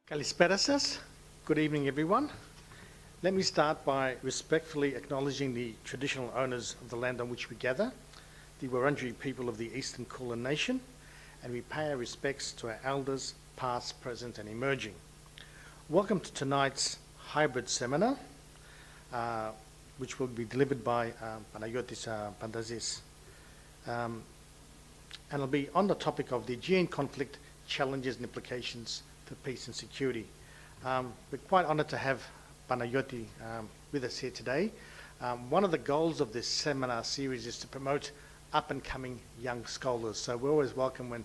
Kalispera σας. Good evening, everyone. Let me start by respectfully acknowledging the traditional owners of the land on which we gather, the Wurundjeri people of the Eastern Kulin Nation, and we pay our respects to our elders, past, present, and emerging. Welcome to tonight's hybrid seminar, which will be delivered by Panayiotis Pantazis. And it'll be on the topic of the Aegean conflict, challenges and implications for peace and security. We're quite honoured to have Panayiotis with us here today. One of the goals of this seminar series is to promote up-and-coming young scholars. So we always welcome when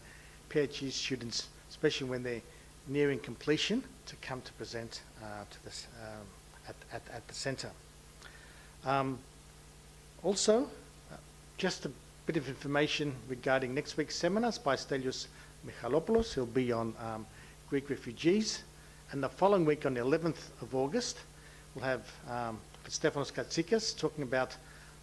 PhD students, especially when they're nearing completion, to come to present to this at the centre. Also, just a bit of information regarding next week's seminars by Stelios Michalopoulos. He'll be on Greek refugees, and the following week on the 11th of August we'll have Stefanos Katsikas talking about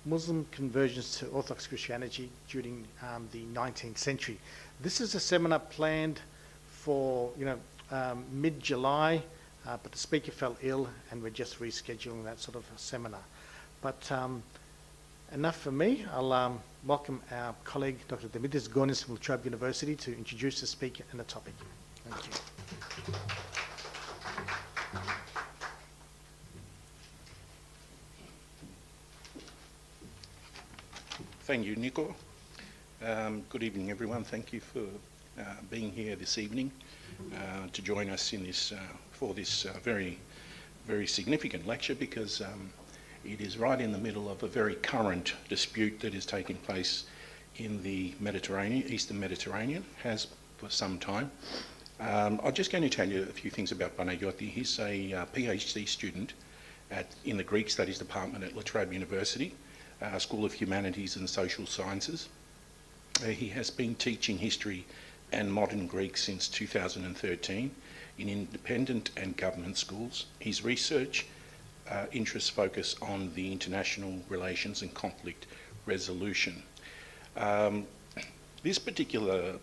Muslim conversions to Orthodox Christianity during the 19th century. This is a seminar planned for mid-July, but the speaker fell ill and we're just rescheduling that sort of a seminar. But enough for me. I'll welcome our colleague Dr. Dimitris Gonis from La Trobe University to introduce the speaker and the topic. Thank you. Thank you, Nico. Good evening, everyone. Thank you for being here this evening to join us in this for this very, very significant lecture, because it is right in the middle of a very current dispute that is taking place in the Mediterranean, Eastern Mediterranean, has for some time. I'm just going to tell you a few things about Panayiotis. He's a PhD student in the Greek Studies Department at La Trobe University, School of Humanities and Social Sciences. He has been teaching history and modern Greek since 2013 in independent and government schools. His research interests focus on the international relations and conflict resolution. This particular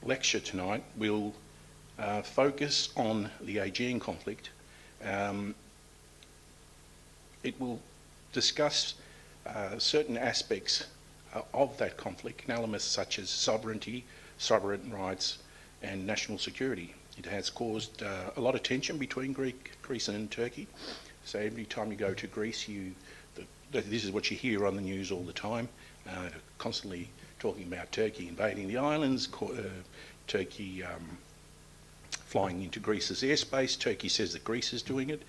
lecture tonight will focus on the Aegean conflict. It will discuss certain aspects of that conflict, elements such as sovereignty, sovereign rights, and national security. It has caused a lot of tension between Greece and Turkey. So every time you go to Greece, this is what you hear on the news all the time, constantly talking about Turkey invading the islands, Turkey flying into Greece's airspace. Turkey says that Greece is doing it.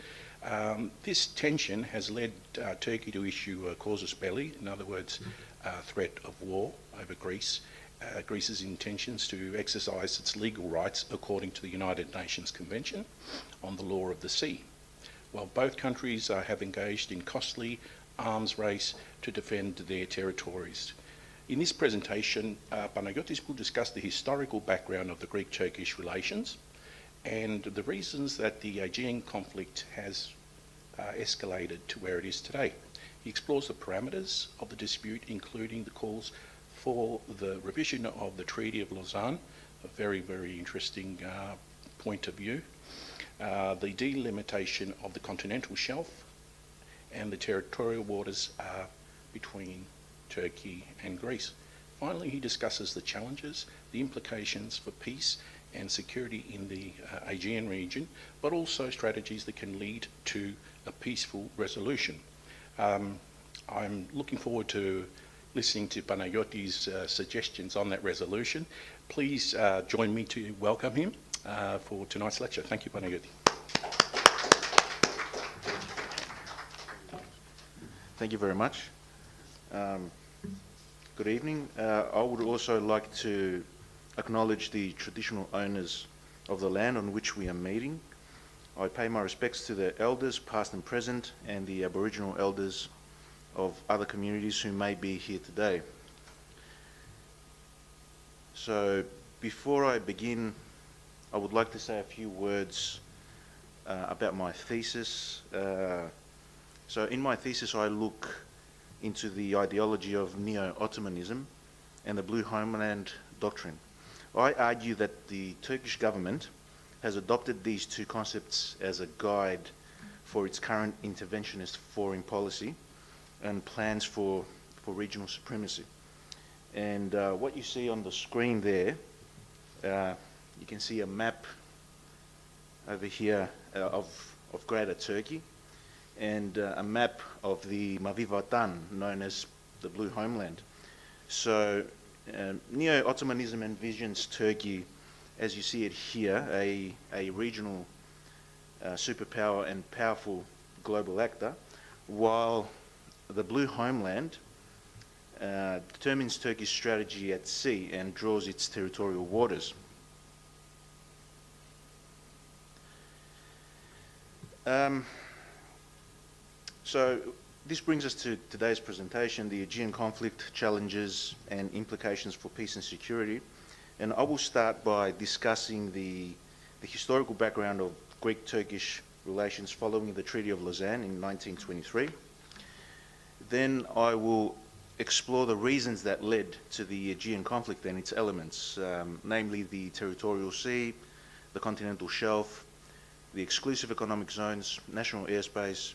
This tension has led Turkey to issue a casus belli, in other words, a threat of war over Greece. Greece's intentions to exercise its legal rights according to the United Nations Convention on the Law of the Sea, while both countries have engaged in costly arms race to defend their territories. In this presentation, Panayiotis will discuss the historical background of the Greek-Turkish relations and the reasons that the Aegean conflict has escalated to where it is today. He explores the parameters of the dispute, including the calls for the revision of the Treaty of Lausanne, a very, very interesting point of view, the delimitation of the continental shelf, and the territorial waters between Turkey and Greece. Finally, he discusses the challenges, the implications for peace and security in the Aegean region, but also strategies that can lead to a peaceful resolution. I'm looking forward to listening to Panayiotis' suggestions on that resolution. Please join me to welcome him for tonight's lecture. Thank you, Panayiotis. Thank you very much. Good evening. I would also like to acknowledge the traditional owners of the land on which we are meeting. I pay my respects to the elders, past and present, and the Aboriginal elders of other communities who may be here today. So before I begin, I would like to say a few words about my thesis. So in my thesis, I look into the ideology of Neo-Ottomanism and the Blue Homeland doctrine. I argue that the Turkish government has adopted these two concepts as a guide for its current interventionist foreign policy and plans for regional supremacy. And what you see on the screen there, you can see a map over here of Greater Turkey, and a map of the Mavi Vatan, known as the Blue Homeland. So Neo-Ottomanism envisions Turkey, as you see it here, a regional superpower and powerful global actor, while the Blue Homeland determines Turkey's strategy at sea and draws its territorial waters. So this brings us to today's presentation, the Aegean conflict, challenges and implications for peace and security. And I will start by discussing the historical background of Greek-Turkish relations following the Treaty of Lausanne in 1923. Then I will explore the reasons that led to the Aegean conflict and its elements, namely the territorial sea, the continental shelf, the exclusive economic zones, national airspace,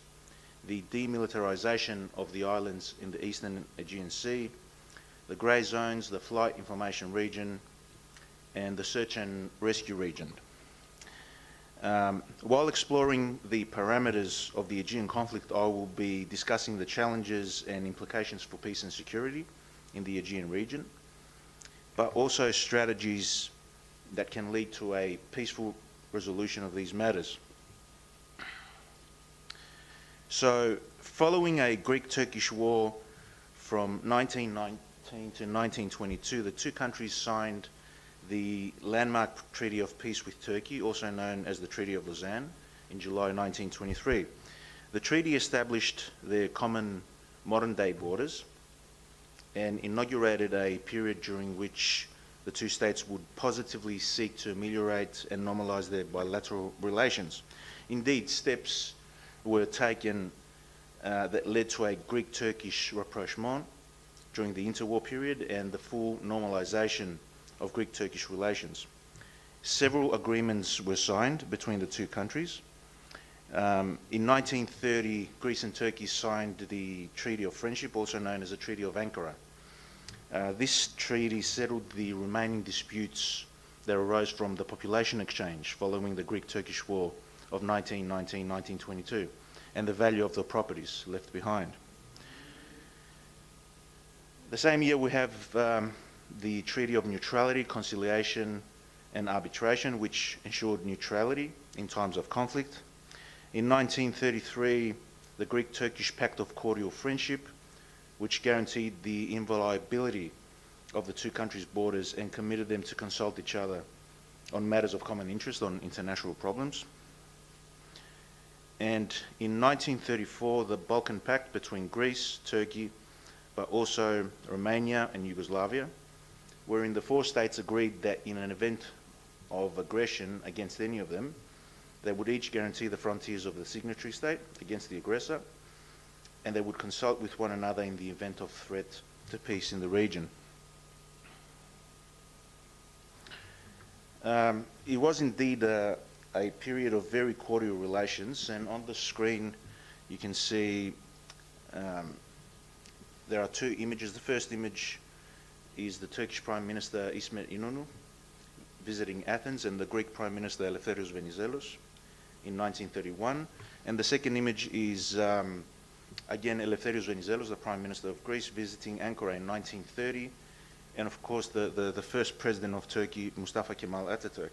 the demilitarization of the islands in the eastern Aegean Sea, the grey zones, the flight information region, and the search and rescue region. While exploring the parameters of the Aegean conflict, I will be discussing the challenges and implications for peace and security in the Aegean region, but also strategies that can lead to a peaceful resolution of these matters. So, following a Greek-Turkish war from 1919 to 1922, the two countries signed the landmark Treaty of Peace with Turkey, also known as the Treaty of Lausanne, in July 1923. The treaty established their common modern-day borders and inaugurated a period during which the two states would positively seek to ameliorate and normalize their bilateral relations. Indeed, steps were taken that led to a Greek-Turkish rapprochement during the interwar period and the full normalization of Greek-Turkish relations. Several agreements were signed between the two countries. In 1930, Greece and Turkey signed the Treaty of Friendship, also known as the Treaty of Ankara. This treaty settled the remaining disputes that arose from the population exchange following the Greek-Turkish War of 1919-1922 and the value of the properties left behind. The same year we have the Treaty of Neutrality, Conciliation and Arbitration, which ensured neutrality in times of conflict. In 1933, the Greek-Turkish Pact of Cordial Friendship, which guaranteed the inviolability of the two countries' borders and committed them to consult each other on matters of common interest on international problems. And in 1934, the Balkan Pact between Greece, Turkey, but also Romania and Yugoslavia, wherein the four states agreed that in an event of aggression against any of them, they would each guarantee the frontiers of the signatory state against the aggressor, and they would consult with one another in the event of threat to peace in the region. It was indeed a period of very cordial relations, and on the screen you can see there are two images. The first image is the Turkish Prime Minister İsmet İnönü visiting Athens and the Greek Prime Minister Eleftherios Venizelos in 1931. And the second image is again Eleftherios Venizelos, the Prime Minister of Greece, visiting Ankara in 1930, and of course the first President of Turkey, Mustafa Kemal Atatürk.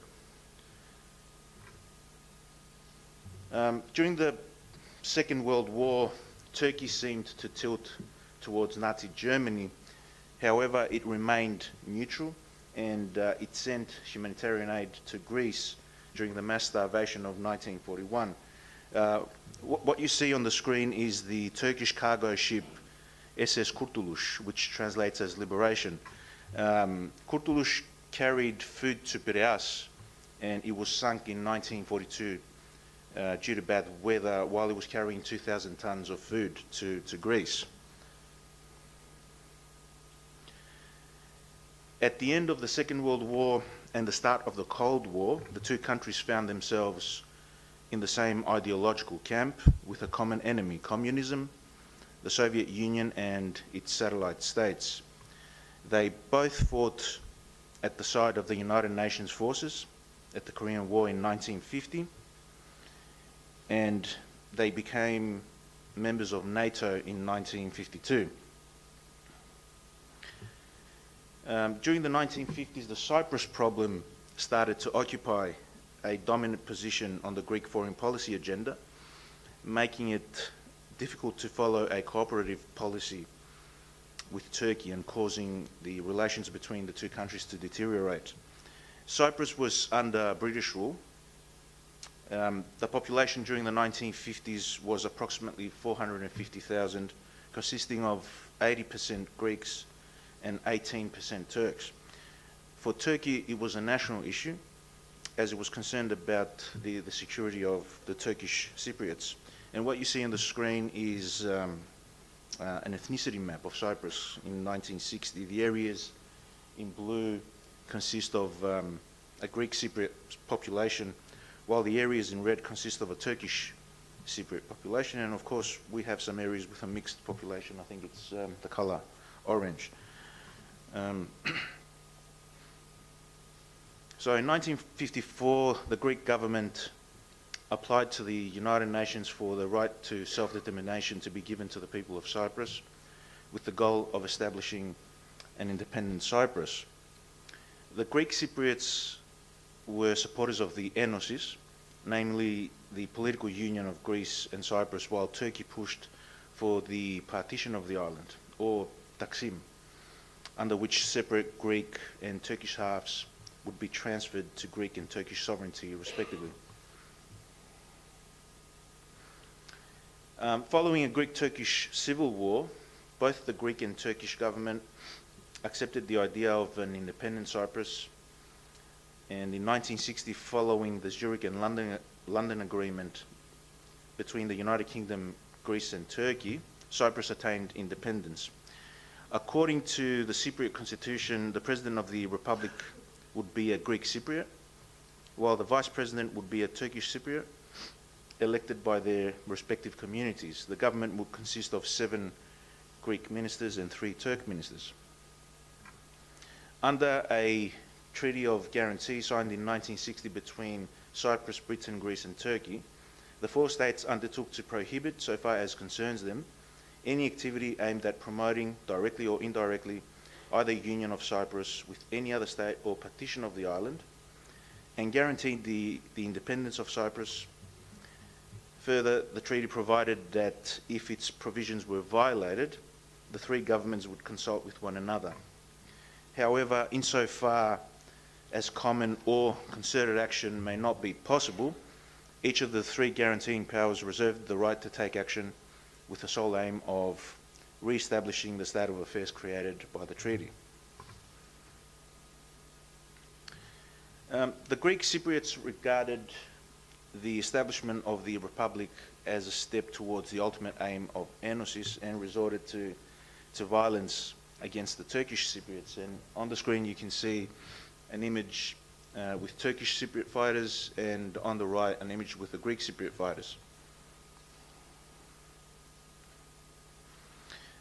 During the Second World War, Turkey seemed to tilt towards Nazi Germany. However, it remained neutral, and it sent humanitarian aid to Greece during the mass starvation of 1941. What you see on the screen is the Turkish cargo ship SS Kurtuluş, which translates as liberation. Kurtuluş carried food to Piraeus, and it was sunk in 1942 due to bad weather while it was carrying 2,000 tons of food to Greece. At the end of the Second World War, and the start of the Cold War, the two countries found themselves in the same ideological camp with a common enemy, communism, the Soviet Union and its satellite states. They both fought at the side of the United Nations forces at the Korean War in 1950, and they became members of NATO in 1952. During the 1950s, the Cyprus problem started to occupy a dominant position on the Greek foreign policy agenda, making it difficult to follow a cooperative policy with Turkey and causing the relations between the two countries to deteriorate. Cyprus was under British rule. The population during the 1950s was approximately 450,000, consisting of 80% Greeks and 18% Turks. For Turkey, it was a national issue, as it was concerned about the security of the Turkish Cypriots. And what you see on the screen is an ethnicity map of Cyprus in 1960. The areas in blue consist of a Greek Cypriot population, while the areas in red consist of a Turkish Cypriot population. And of course, we have some areas with a mixed population. I think it's the color orange. So in 1954, the Greek government applied to the United Nations for the right to self-determination to be given to the people of Cyprus, with the goal of establishing an independent Cyprus. The Greek Cypriots were supporters of the Enosis, namely the political union of Greece and Cyprus, while Turkey pushed for the partition of the island, or Taksim, under which separate Greek and Turkish halves would be transferred to Greek and Turkish sovereignty, respectively. Following a Greek-Turkish civil war, both the Greek and Turkish government accepted the idea of an independent Cyprus, and in 1960, following the Zurich and London Agreement between the United Kingdom, Greece and Turkey, Cyprus attained independence. According to the Cypriot constitution, the President of the Republic would be a Greek Cypriot, while the Vice President would be a Turkish Cypriot, elected by their respective communities. The government would consist of 7 Greek ministers and 3 Turk ministers. Under a Treaty of Guarantee signed in 1960 between Cyprus, Britain, Greece and Turkey, the 4 states undertook to prohibit, so far as concerns them, any activity aimed at promoting, directly or indirectly, either union of Cyprus with any other state or partition of the island, and guaranteed the independence of Cyprus. Further, the treaty provided that if its provisions were violated, the 3 governments would consult with one another. However, insofar as common or concerted action may not be possible, each of the 3 guaranteeing powers reserved the right to take action with the sole aim of re-establishing the state of affairs created by the treaty. The Greek Cypriots regarded the establishment of the Republic as a step towards the ultimate aim of Enosis and resorted to violence against the Turkish Cypriots. And on the screen you can see an image with Turkish Cypriot fighters, and on the right an image with the Greek Cypriot fighters.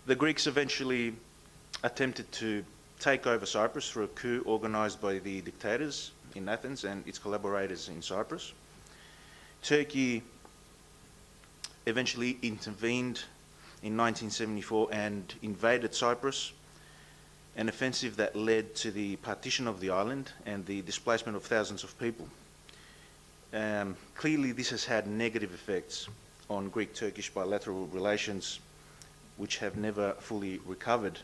The Greeks eventually attempted to take over Cyprus through a coup organised by the dictators in Athens and its collaborators in Cyprus. Turkey eventually intervened in 1974 and invaded Cyprus, an offensive that led to the partition of the island and the displacement of thousands of people. Clearly this has had negative effects on Greek-Turkish bilateral relations, which have never fully recovered.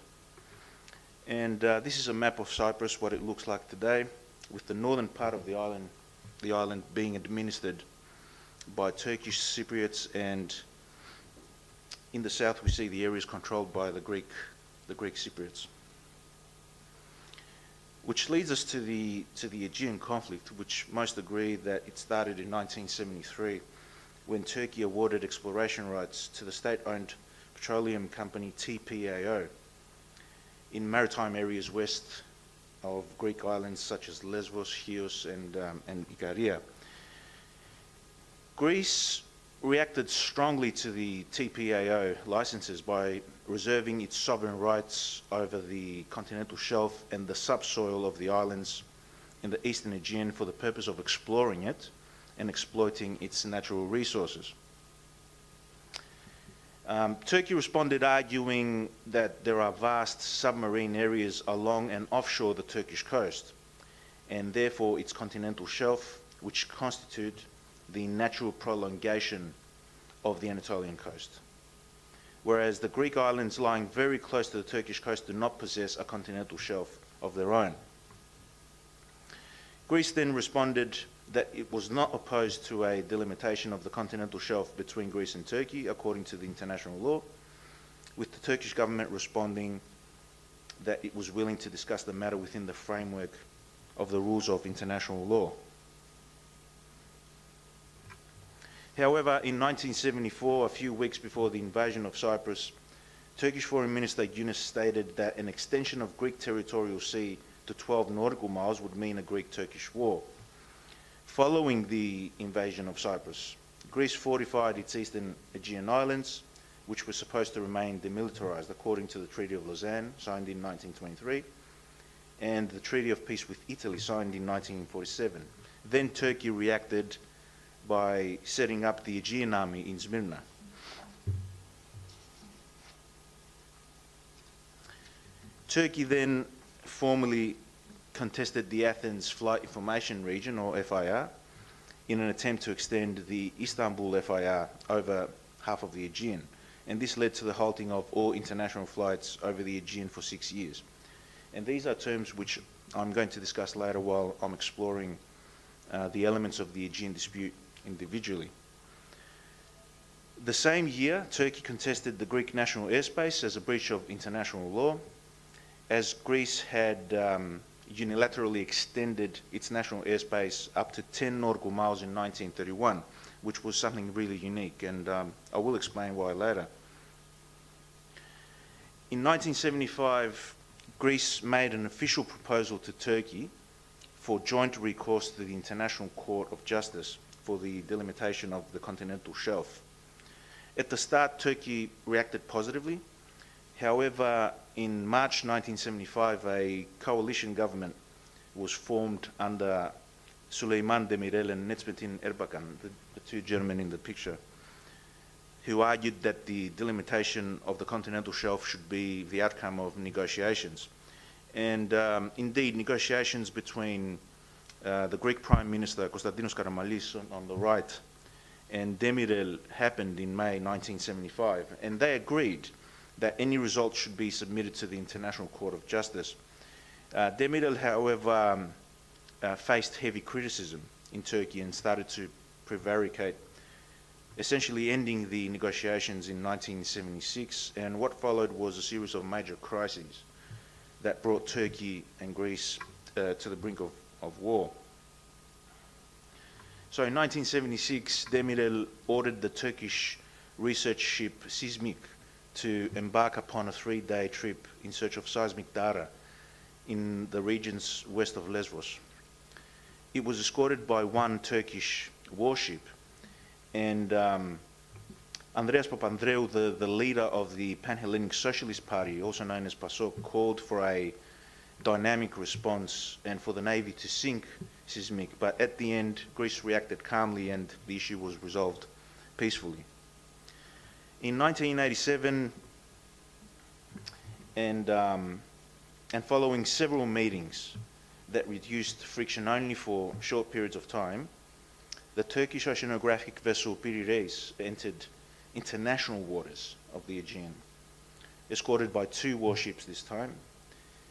And this is a map of Cyprus, what it looks like today, with the northern part of the island being administered by Turkish Cypriots, and in the south we see the areas controlled by the Greek Cypriots. Which leads us to the Aegean conflict, which most agree that it started in 1973, when Turkey awarded exploration rights to the state-owned petroleum company TPAO in maritime areas west of Greek islands such as Lesbos, Chios, and Ikaria. Greece reacted strongly to the TPAO licenses by reserving its sovereign rights over the continental shelf and the subsoil of the islands in the eastern Aegean for the purpose of exploring it and exploiting its natural resources. Turkey responded arguing that there are vast submarine areas along and offshore the Turkish coast, and therefore its continental shelf, which constitute the natural prolongation of the Anatolian coast. Whereas the Greek islands lying very close to the Turkish coast do not possess a continental shelf of their own. Greece then responded that it was not opposed to a delimitation of the continental shelf between Greece and Turkey according to the international law, with the Turkish government responding that it was willing to discuss the matter within the framework of the rules of international law. However, in 1974, a few weeks before the invasion of Cyprus, Turkish Foreign Minister Yunus stated that an extension of Greek territorial sea to 12 nautical miles would mean a Greek-Turkish war. Following the invasion of Cyprus, Greece fortified its eastern Aegean islands, which were supposed to remain demilitarized according to the Treaty of Lausanne, signed in 1923, and the Treaty of Peace with Italy, signed in 1947. Then Turkey reacted by setting up the Aegean Army in Smyrna. Turkey then formally contested the Athens Flight Information Region, or FIR, in an attempt to extend the Istanbul FIR over half of the Aegean, and this led to the halting of all international flights over the Aegean for 6 years. And these are terms which I'm going to discuss later while I'm exploring the elements of the Aegean dispute individually. The same year, Turkey contested the Greek national airspace as a breach of international law, as Greece had unilaterally extended its national airspace up to 10 nautical miles in 1931, which was something really unique, and I will explain why later. In 1975, Greece made an official proposal to Turkey for joint recourse to the International Court of Justice for the delimitation of the continental shelf. At the start, Turkey reacted positively. However, in March 1975, a coalition government was formed under Süleyman Demirel and Necmettin Erbakan, the two gentlemen in the picture, who argued that the delimitation of the continental shelf should be the outcome of negotiations. And indeed, negotiations between the Greek Prime Minister, Konstantinos Karamanlis, on the right, and Demirel happened in May 1975, and they agreed that any result should be submitted to the International Court of Justice. Demirel, however, faced heavy criticism in Turkey and started to prevaricate, essentially ending the negotiations in 1976, and what followed was a series of major crises that brought Turkey and Greece to the brink of war. So in 1976, Demirel ordered the Turkish research ship Seismik to embark upon a 3-day trip in search of seismic data in the regions west of Lesbos. It was escorted by one Turkish warship, and Andreas Papandreou, the leader of the Pan-Hellenic Socialist Party, also known as PASOK, called for a dynamic response and for the Navy to sink Seismik, but at the end, Greece reacted calmly and the issue was resolved peacefully. In 1987, and following several meetings that reduced friction only for short periods of time, the Turkish oceanographic vessel Piri Reis entered international waters of the Aegean, escorted by 2 warships this time,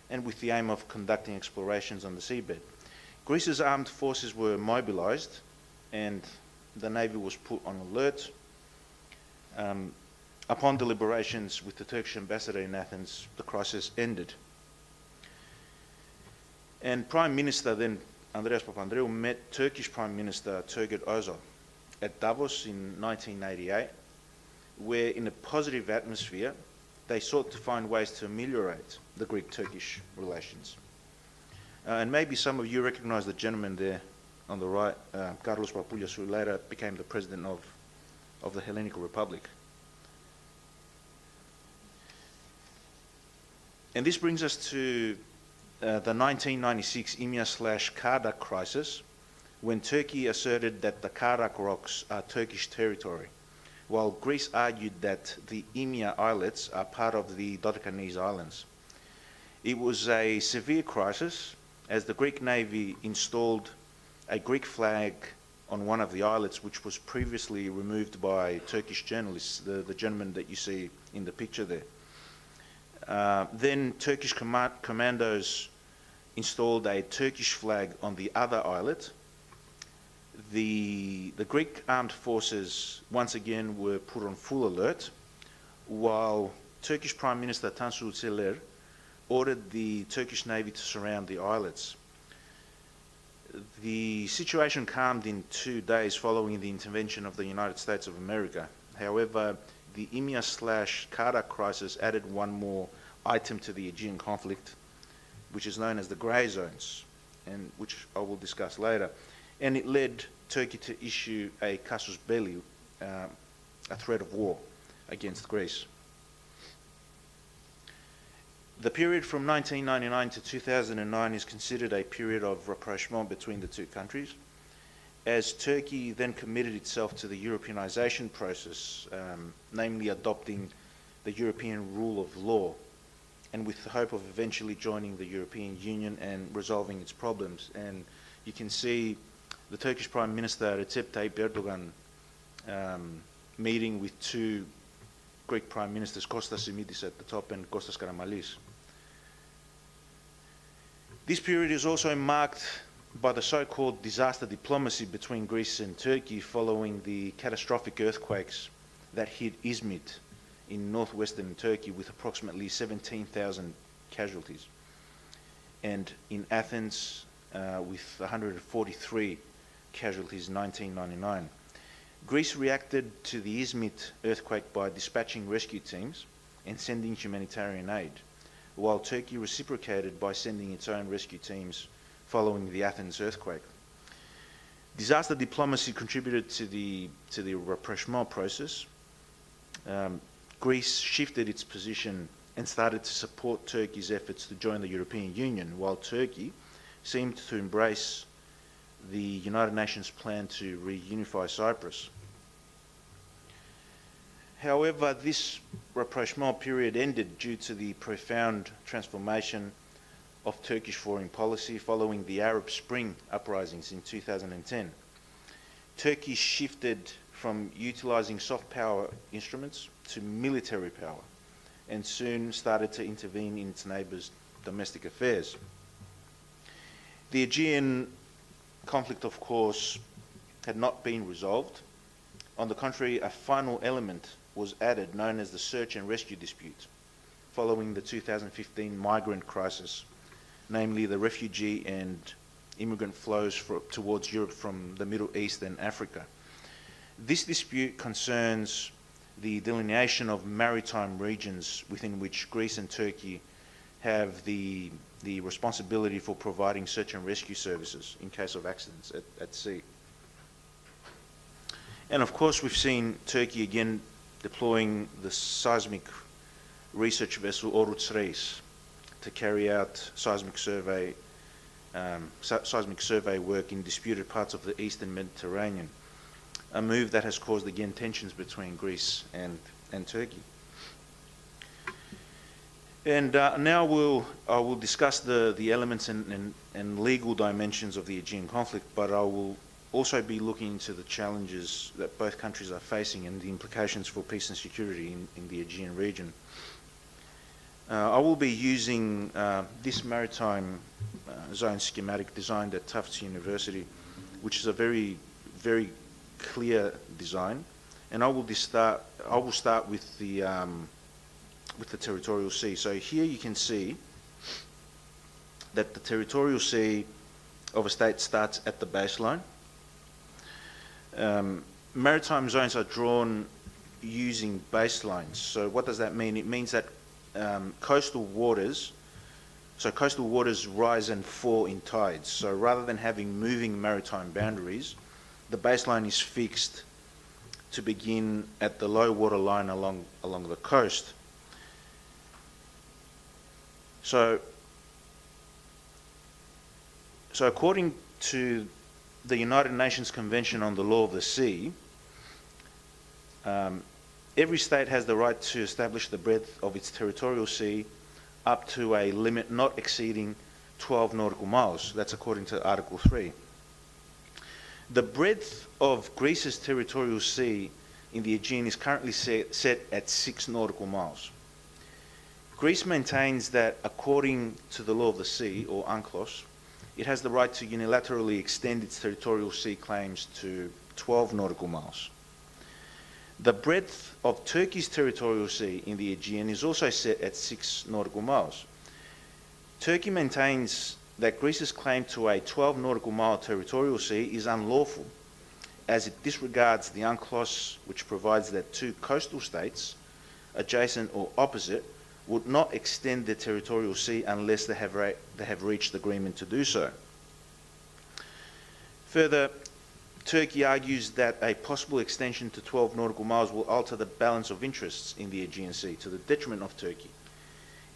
and with the aim of conducting explorations on the seabed. Greece's armed forces were mobilized and the Navy was put on alert. Upon deliberations with the Turkish ambassador in Athens, the crisis ended. And Prime Minister then, Andreas Papandreou, met Turkish Prime Minister Turgut Özal at Davos in 1988, where in a positive atmosphere, they sought to find ways to ameliorate the Greek-Turkish relations. And maybe some of you recognize the gentleman there on the right, Carlos Papoulias, who later became the president of the Hellenic Republic. And this brings us to the 1996 Imya/Kardak crisis, when Turkey asserted that the Kardak rocks are Turkish territory, while Greece argued that the Imya islets are part of the Dodecanese Islands. It was a severe crisis, as the Greek Navy installed a Greek flag on one of the islets, which was previously removed by Turkish journalists, the gentleman that you see in the picture there. Then Turkish commandos installed a Turkish flag on the other islet. The Greek armed forces once again were put on full alert, while Turkish Prime Minister Tansu Çiller ordered the Turkish Navy to surround the islets. The situation calmed in 2 days following the intervention of the United States of America. However, the Imya/Kardak crisis added one more item to the Aegean conflict, which is known as the grey zones, and which I will discuss later. And it led Turkey to issue a casus belli, a threat of war against Greece. The period from 1999 to 2009 is considered a period of rapprochement between the two countries, as Turkey then committed itself to the Europeanization process, namely adopting the European rule of law, and with the hope of eventually joining the European Union and resolving its problems. And you can see the Turkish Prime Minister Recep Tayyip Erdogan meeting with two Greek Prime Ministers, Kostas Simitis at the top and Kostas Karamanlis. This period is also marked by the so-called disaster diplomacy between Greece and Turkey following the catastrophic earthquakes that hit Izmit in northwestern Turkey with approximately 17,000 casualties, and in Athens with 143 casualties in 1999. Greece reacted to the Izmit earthquake by dispatching rescue teams and sending humanitarian aid, while Turkey reciprocated by sending its own rescue teams following the Athens earthquake. Disaster diplomacy contributed to the rapprochement process. Greece shifted its position and started to support Turkey's efforts to join the European Union, while Turkey seemed to embrace the United Nations plan to reunify Cyprus. However, this rapprochement period ended due to the profound transformation of Turkish foreign policy following the Arab Spring uprisings in 2010. Turkey shifted from utilizing soft power instruments to military power, and soon started to intervene in its neighbors' domestic affairs. The Aegean conflict, of course, had not been resolved. On the contrary, a final element was added known as the search and rescue dispute following the 2015 migrant crisis, namely the refugee and immigrant flows towards Europe from the Middle East and Africa. This dispute concerns the delineation of maritime regions within which Greece and Turkey have the responsibility for providing search and rescue services in case of accidents at sea. And of course, we've seen Turkey again deploying the seismic research vessel Oruç Reis to carry out seismic survey work in disputed parts of the eastern Mediterranean, a move that has caused again tensions between Greece and Turkey. And now I will discuss the elements and legal dimensions of the Aegean conflict, but I will also be looking into the challenges that both countries are facing and the implications for peace and security in the Aegean region. I will be using this maritime zone schematic designed at Tufts University, which is a very, very clear design, and I will start with the territorial sea. So here you can see that the territorial sea of a state starts at the baseline. Maritime zones are drawn using baselines. So what does that mean? It means that coastal waters So coastal waters rise and fall in tides. So rather than having moving maritime boundaries, the baseline is fixed to begin at the low water line along the coast. So according to the United Nations Convention on the Law of the Sea, every state has the right to establish the breadth of its territorial sea up to a limit not exceeding 12 nautical miles. That's according to Article 3. The breadth of Greece's territorial sea in the Aegean is currently set at 6 nautical miles. Greece maintains that according to the Law of the Sea, or UNCLOS, it has the right to unilaterally extend its territorial sea claims to 12 nautical miles. The breadth of Turkey's territorial sea in the Aegean is also set at 6 nautical miles. Turkey maintains that Greece's claim to a 12 nautical mile territorial sea is unlawful, as it disregards the UNCLOS, which provides that two coastal states, adjacent or opposite, would not extend their territorial sea unless they have reached agreement to do so. Further, Turkey argues that a possible extension to 12 nautical miles will alter the balance of interests in the Aegean Sea to the detriment of Turkey,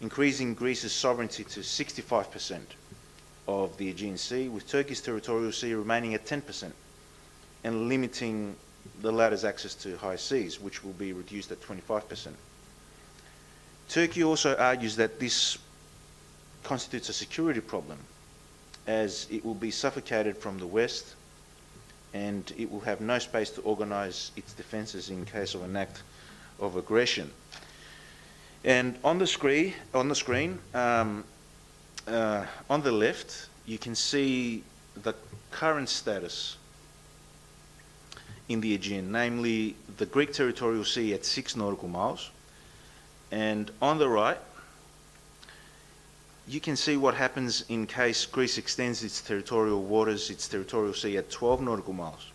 increasing Greece's sovereignty to 65% of the Aegean Sea, with Turkey's territorial sea remaining at 10%, and limiting the latter's access to high seas, which will be reduced at 25%. Turkey also argues that this constitutes a security problem, as it will be suffocated from the west and it will have no space to organise its defences in case of an act of aggression. And on the screen, on the left, you can see the current status in the Aegean, namely the Greek territorial sea at 6 nautical miles. And on the right, you can see what happens in case Greece extends its territorial waters, its territorial sea at 12 nautical miles.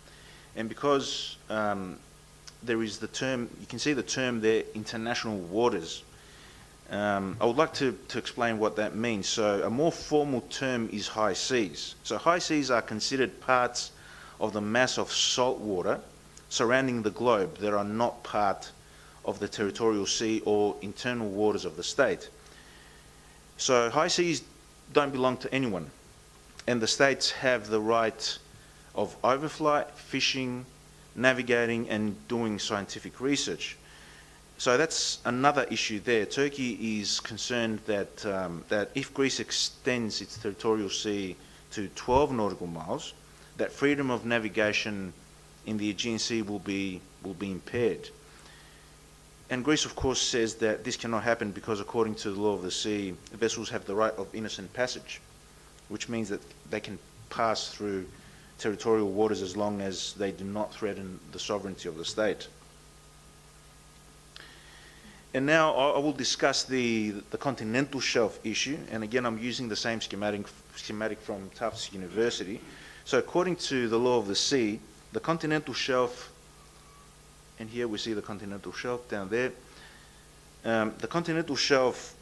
And because there is the term, you can see the term there, international waters. I would like to explain what that means. So a more formal term is high seas. So high seas are considered parts of the mass of salt water surrounding the globe that are not part of the territorial sea or internal waters of the state. So high seas don't belong to anyone, and the states have the right of overflight, fishing, navigating, and doing scientific research. So that's another issue there. Turkey is concerned that that if Greece extends its territorial sea to 12 nautical miles, that freedom of navigation in the Aegean Sea will be impaired. And Greece, of course, says that this cannot happen because, according to the law of the sea, vessels have the right of innocent passage, which means that they can pass through territorial waters as long as they do not threaten the sovereignty of the state. And now I will discuss the continental shelf issue. And again, I'm using the same schematic from Tufts University. So according to the law of the sea, the continental shelf, and here we see the continental shelf down there. The continental shelf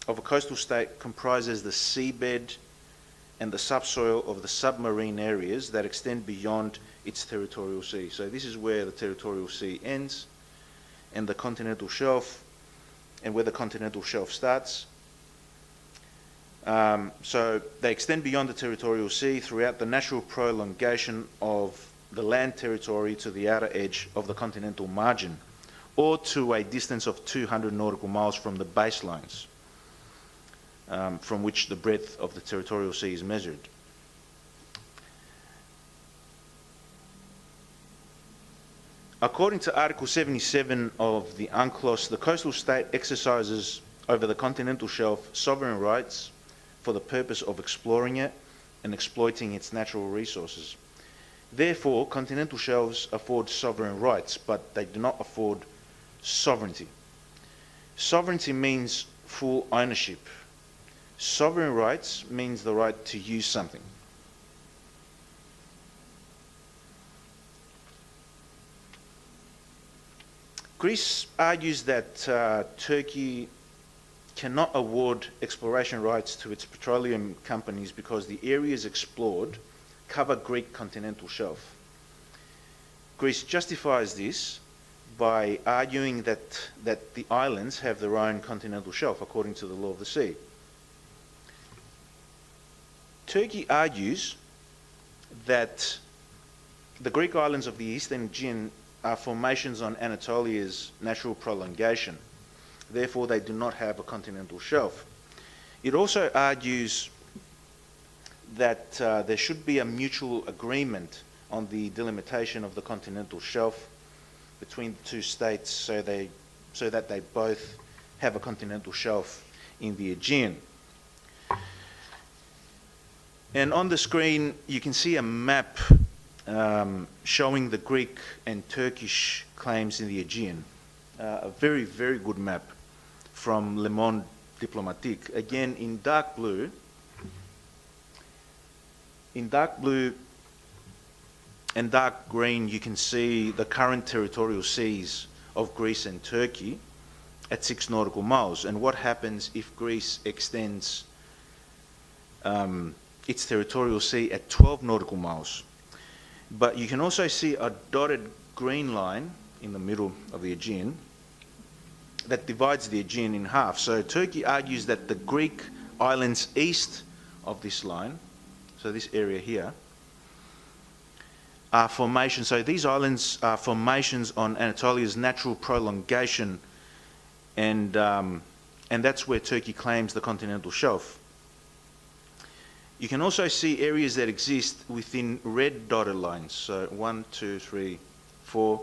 of a coastal state comprises the seabed and the subsoil of the submarine areas that extend beyond its territorial sea. So this is where the territorial sea ends, and the continental shelf, and where the continental shelf starts. So they extend beyond the territorial sea throughout the natural prolongation of the land territory to the outer edge of the continental margin, or to a distance of 200 nautical miles from the baselines from which the breadth of the territorial sea is measured. According to Article 77 of the UNCLOS, the coastal state exercises over the continental shelf sovereign rights for the purpose of exploring it and exploiting its natural resources. Therefore, continental shelves afford sovereign rights, but they do not afford sovereignty. Sovereignty means full ownership. Sovereign rights means the right to use something. Greece argues that Turkey cannot award exploration rights to its petroleum companies because the areas explored cover Greek continental shelf. Greece justifies this by arguing that the islands have their own continental shelf according to the law of the sea. Turkey argues that the Greek islands of the Eastern Aegean are formations on Anatolia's natural prolongation. Therefore, they do not have a continental shelf. It also argues that there should be a mutual agreement on the delimitation of the continental shelf between the two states so that they both have a continental shelf in the Aegean. And on the screen, you can see a map showing the Greek and Turkish claims in the Aegean. A very, very good map from Le Monde Diplomatique. Again, in dark blue and dark green, you can see the current territorial seas of Greece and Turkey at 6 nautical miles, and what happens if Greece extends its territorial sea at 12 nautical miles. But you can also see a dotted green line in the middle of the Aegean that divides the Aegean in half. So Turkey argues that the Greek islands east of this line, so this area here, are formations. So these islands are formations on Anatolia's natural prolongation, and that's where Turkey claims the continental shelf. You can also see areas that exist within red dotted lines. So 1, 2, 3, 4.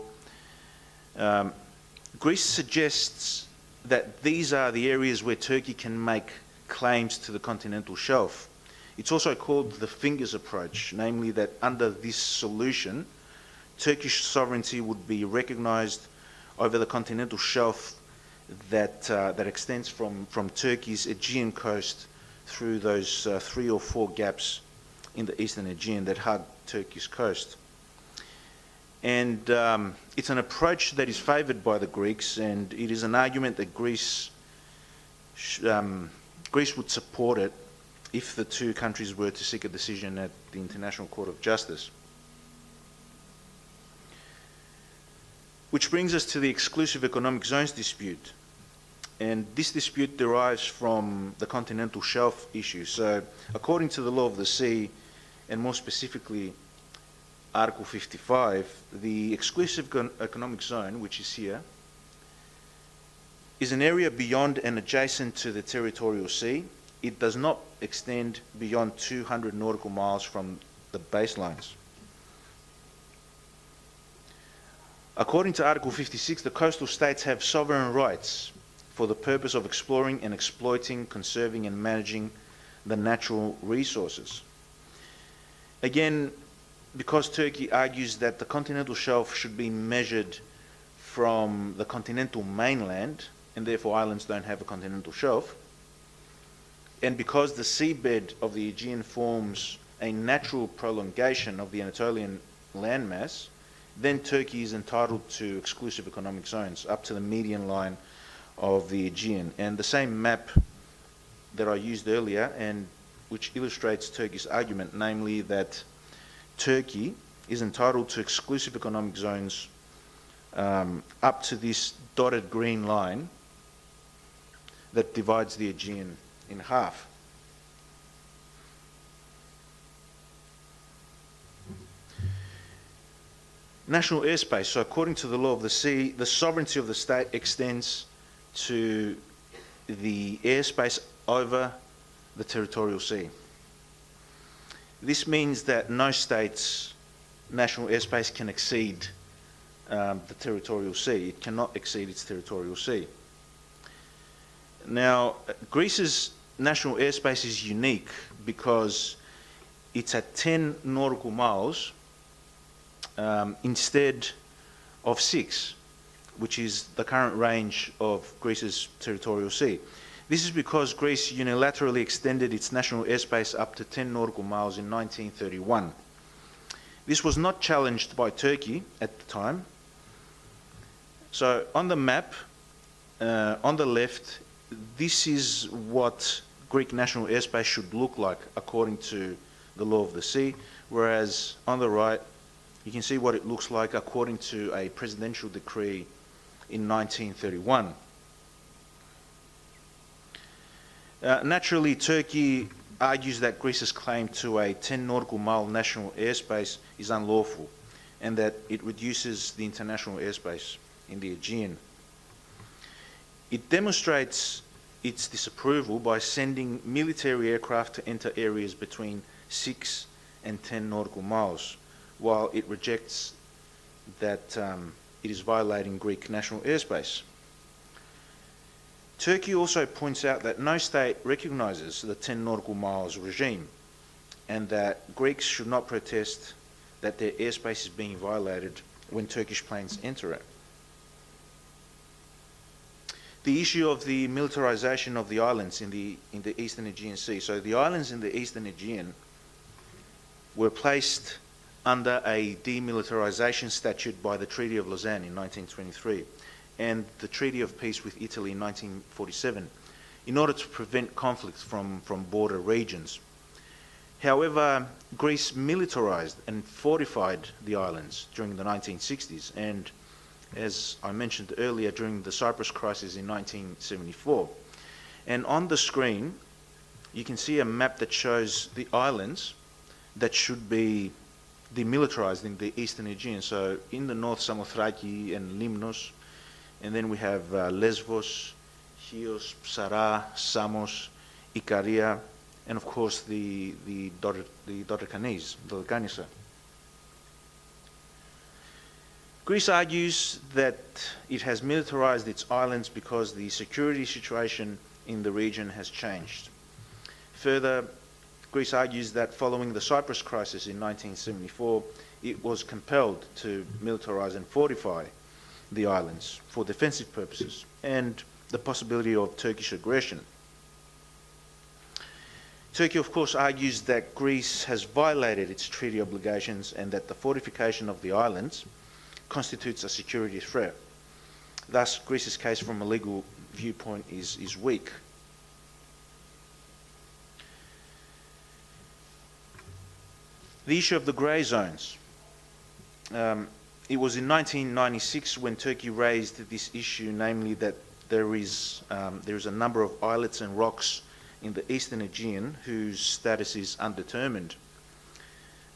Greece suggests that these are the areas where Turkey can make claims to the continental shelf. It's also called the fingers approach, namely that under this solution, Turkish sovereignty would be recognised over the continental shelf that extends from Turkey's Aegean coast through those 3 or 4 gaps in the eastern Aegean that hug Turkey's coast. And it's an approach that is favoured by the Greeks, and it is an argument that Greece would support it if the two countries were to seek a decision at the International Court of Justice. Which brings us to the exclusive economic zones dispute. And this dispute derives from the continental shelf issue. So, according to the law of the sea, and more specifically Article 55, the exclusive economic zone, which is here, is an area beyond and adjacent to the territorial sea. It does not extend beyond 200 nautical miles from the baselines. According to Article 56, the coastal states have sovereign rights for the purpose of exploring and exploiting, conserving and managing the natural resources. Again, because Turkey argues that the continental shelf should be measured from the continental mainland, and therefore islands don't have a continental shelf, and because the seabed of the Aegean forms a natural prolongation of the Anatolian landmass, then Turkey is entitled to exclusive economic zones up to the median line of the Aegean. And the same map that I used earlier, and which illustrates Turkey's argument, namely that Turkey is entitled to exclusive economic zones up to this dotted green line that divides the Aegean in half. National airspace. So according to the law of the sea, the sovereignty of the state extends to the airspace over the territorial sea. This means that no state's national airspace can exceed the territorial sea. It cannot exceed its territorial sea. Now, Greece's national airspace is unique because it's at 10 nautical miles instead of 6, which is the current range of Greece's territorial sea. This is because Greece unilaterally extended its national airspace up to 10 nautical miles in 1931. This was not challenged by Turkey at the time. So on the map, on the left this is what Greek national airspace should look like according to the law of the sea, whereas on the right, you can see what it looks like according to a presidential decree in 1931. Naturally, Turkey argues that Greece's claim to a 10 nautical mile national airspace is unlawful and that it reduces the international airspace in the Aegean. It demonstrates its disapproval by sending military aircraft to enter areas between 6 and 10 nautical miles, while it rejects that it is violating Greek national airspace. Turkey also points out that no state recognises the 10 nautical miles regime and that Greeks should not protest that their airspace is being violated when Turkish planes enter it. The issue of the militarisation of the islands in the Eastern Aegean Sea. So the islands in the Eastern Aegean were placed under a demilitarisation statute by the Treaty of Lausanne in 1923 and the Treaty of Peace with Italy in 1947 in order to prevent conflicts from border regions. However, Greece militarised and fortified the islands during the 1960s and, as I mentioned earlier, during the Cyprus crisis in 1974. And on the screen, you can see a map that shows the islands that should be demilitarised in the Eastern Aegean. So in the north, Samothraki and Limnos, and then we have Lesvos, Chios, Psara, Samos, Ikaria, and of course the Dodecanese, the Dodecanissa. Greece argues that it has militarised its islands because the security situation in the region has changed. Further, Greece argues that following the Cyprus crisis in 1974, it was compelled to militarise and fortify the islands for defensive purposes and the possibility of Turkish aggression. Turkey, of course, argues that Greece has violated its treaty obligations and that the fortification of the islands constitutes a security threat. Thus, Greece's case from a legal viewpoint is weak. The issue of the grey zones. It was in 1996 when Turkey raised this issue, namely that there is a number of islets and rocks in the Eastern Aegean whose status is undetermined.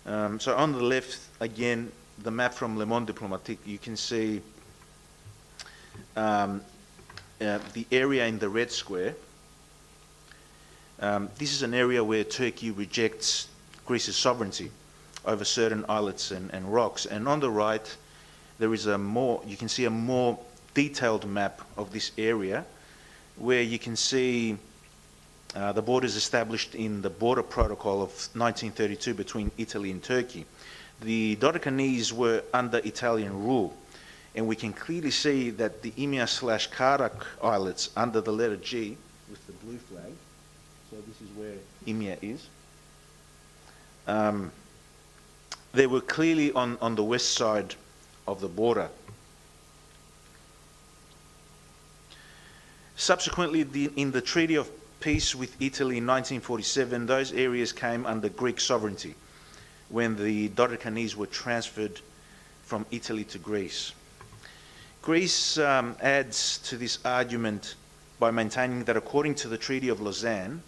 So on the left, again, the map from Le Monde Diplomatique, you can see the area in the red square. This is an area where Turkey rejects Greece's sovereignty over certain islets and rocks. And on the right, there is you can see a more detailed map of this area where you can see the borders established in the border protocol of 1932 between Italy and Turkey. The Dodecanese were under Italian rule, and we can clearly see that the Imia/Karak islets under the letter G with the blue flag, so this is where Imia is, they were clearly on the west side of the border. Subsequently, in the Treaty of Peace with Italy in 1947, those areas came under Greek sovereignty when the Dodecanese were transferred from Italy to Greece. Greece adds to this argument by maintaining that according to the Treaty of Lausanne,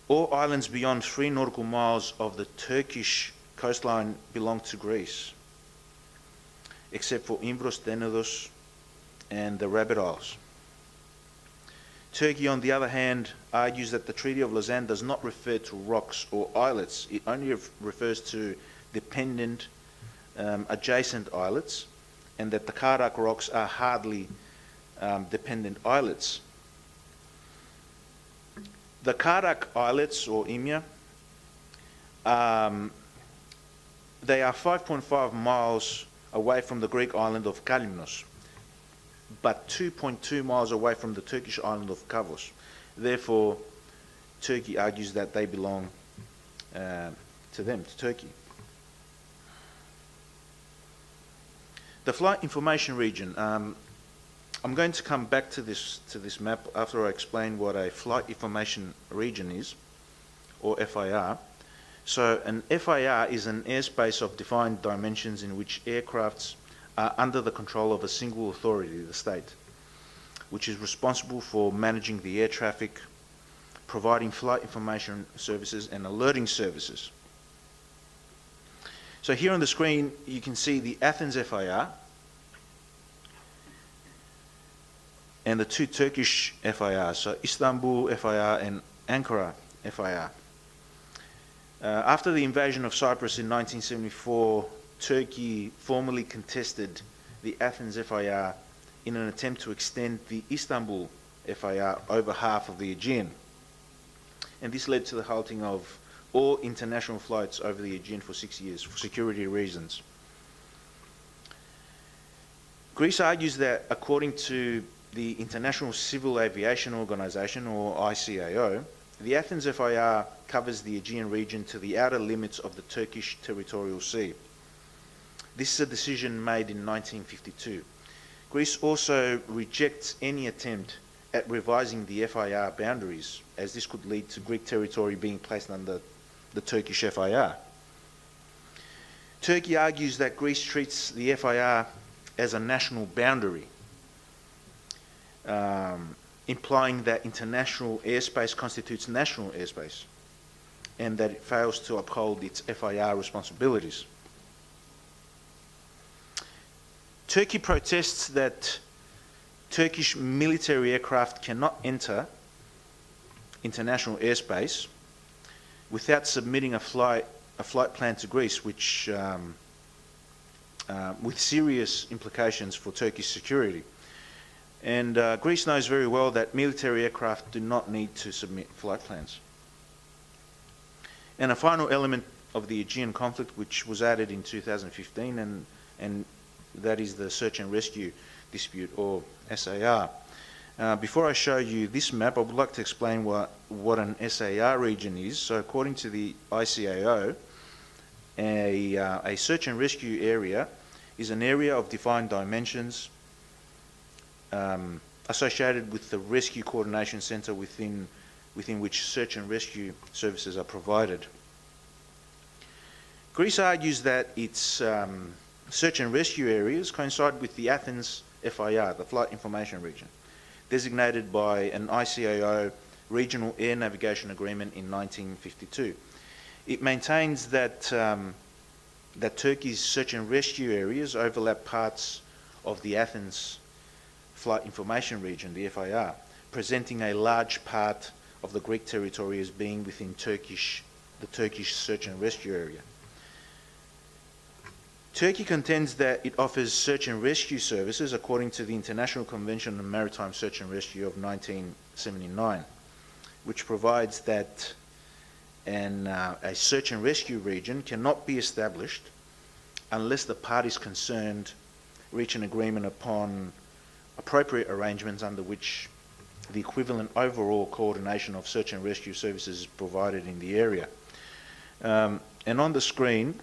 all islands beyond 3 nautical miles of the Turkish coastline belong to Greece, except for Imbros, Tenedos, and the Rabbit Isles. Turkey, on the other hand, argues that the Treaty of Lausanne does not refer to rocks or islets. It only refers to dependent adjacent islets, and that the Karak rocks are hardly dependent islets. The Karak islets, or Imia, they are 5.5 miles away from the Greek island of Kalimnos, but 2.2 miles away from the Turkish island of Kavos. Therefore, Turkey argues that they belong to them, to Turkey. The flight information region. I'm going to come back to this map after I explain what a flight information region is, or FIR. So an FIR is an airspace of defined dimensions in which aircrafts are under the control of a single authority, the state, which is responsible for managing the air traffic, providing flight information services and alerting services. So here on the screen you can see the Athens FIR and the two Turkish FIRs, so Istanbul FIR and Ankara FIR. After the invasion of Cyprus in 1974, Turkey formally contested the Athens FIR in an attempt to extend the Istanbul FIR over half of the Aegean. And this led to the halting of all international flights over the Aegean for 6 years for security reasons. Greece argues that according to the International Civil Aviation Organization, or ICAO, the Athens FIR covers the Aegean region to the outer limits of the Turkish territorial sea. This is a decision made in 1952. Greece also rejects any attempt at revising the FIR boundaries, as this could lead to Greek territory being placed under the Turkish FIR. Turkey argues that Greece treats the FIR as a national boundary, implying that international airspace constitutes national airspace and that it fails to uphold its FIR responsibilities. Turkey protests that Turkish military aircraft cannot enter international airspace without submitting a flight plan to Greece, which with serious implications for Turkish security. And Greece knows very well that military aircraft do not need to submit flight plans. And a final element of the Aegean conflict, which was added in 2015, and that is the search and rescue dispute, or SAR. Before I show you this map, I would like to explain what an SAR region is. So according to the ICAO, a search and rescue area is an area of defined dimensions associated with the rescue coordination centre within which search and rescue services are provided. Greece argues that its search and rescue areas coincide with the Athens FIR, the Flight Information Region, designated by an ICAO Regional Air Navigation Agreement in 1952. It maintains that Turkey's search and rescue areas overlap parts of the Athens Flight Information Region, the FIR, presenting a large part of the Greek territory as being within the Turkish search and rescue area. Turkey contends that it offers search and rescue services according to the International Convention on Maritime Search and Rescue of 1979, which provides that a search and rescue region cannot be established unless the parties concerned reach an agreement upon appropriate arrangements under which the equivalent overall coordination of search and rescue services is provided in the area. And on the screen,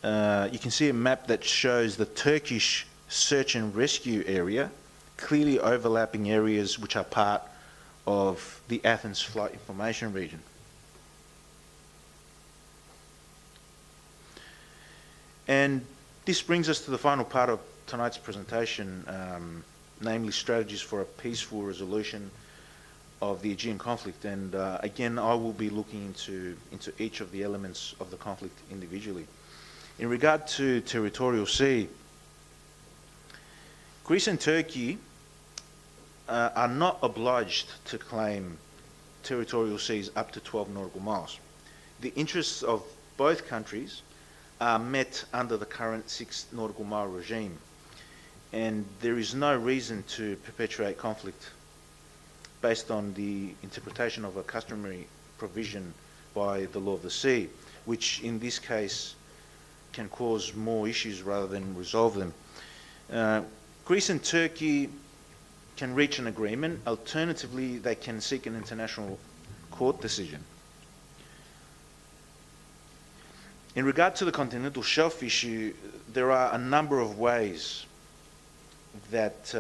you can see a map that shows the Turkish search and rescue area, clearly overlapping areas which are part of the Athens Flight Information Region. And this brings us to the final part of tonight's presentation, namely strategies for a peaceful resolution of the Aegean conflict. And again, I will be looking into each of the elements of the conflict individually. In regard to territorial sea, Greece and Turkey are not obliged to claim territorial seas up to 12 nautical miles. The interests of both countries are met under the current 6 nautical mile regime, and there is no reason to perpetuate conflict based on the interpretation of a customary provision by the law of the sea, which in this case can cause more issues rather than resolve them. Greece and Turkey can reach an agreement. Alternatively, they can seek an international court decision. In regard to the continental shelf issue, there are a number of ways that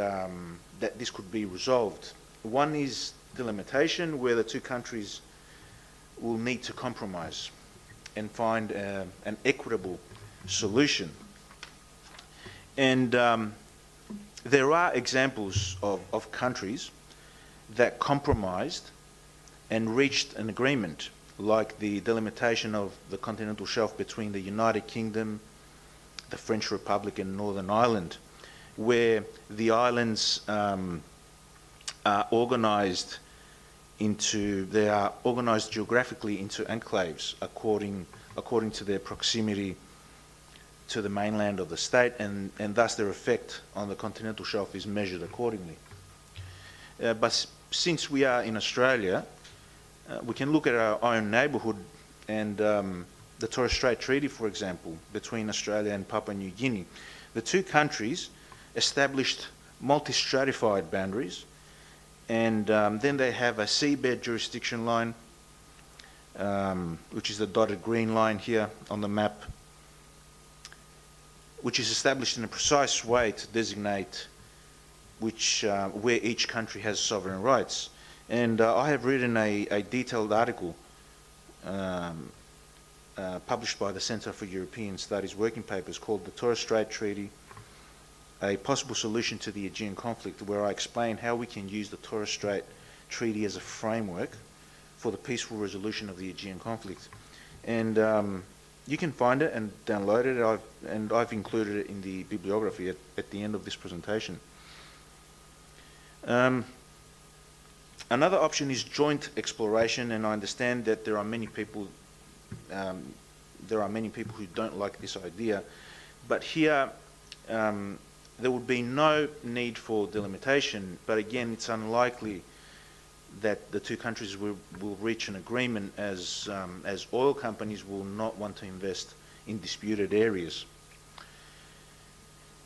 this could be resolved. One is delimitation, where the two countries will need to compromise and find an equitable solution. And there are examples of countries that compromised and reached an agreement, like the delimitation of the continental shelf between the United Kingdom, the French Republic and Northern Ireland, where the islands are organised geographically into enclaves according to their proximity to the mainland of the state, and thus their effect on the continental shelf is measured accordingly. But since we are in Australia, we can look at our own neighbourhood and the Torres Strait Treaty, for example, between Australia and Papua New Guinea. The two countries established multi-stratified boundaries, and then they have a seabed jurisdiction line, which is the dotted green line here on the map, which is established in a precise way to designate where each country has sovereign rights. And I have written a detailed article published by the Centre for European Studies working papers called The Torres Strait Treaty, a possible solution to the Aegean conflict, where I explain how we can use the Torres Strait Treaty as a framework for the peaceful resolution of the Aegean conflict. And you can find it and download it, and I've included it in the bibliography at the end of this presentation. Another option is joint exploration, and I understand that there are many people who don't like this idea, but here there would be no need for delimitation, but again it's unlikely that the two countries will reach an agreement, as oil companies will not want to invest in disputed areas.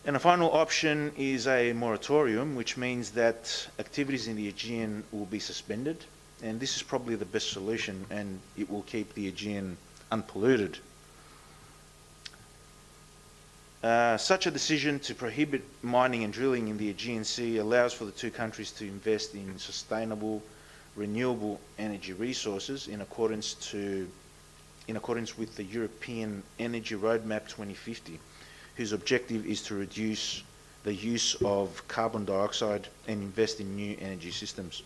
And a final option is a moratorium, which means that activities in the Aegean will be suspended, and this is probably the best solution, and it will keep the Aegean unpolluted. Such a decision to prohibit mining and drilling in the Aegean Sea allows for the two countries to invest in sustainable, renewable energy resources in accordance with the European Energy Roadmap 2050, whose objective is to reduce the use of carbon dioxide and invest in new energy systems.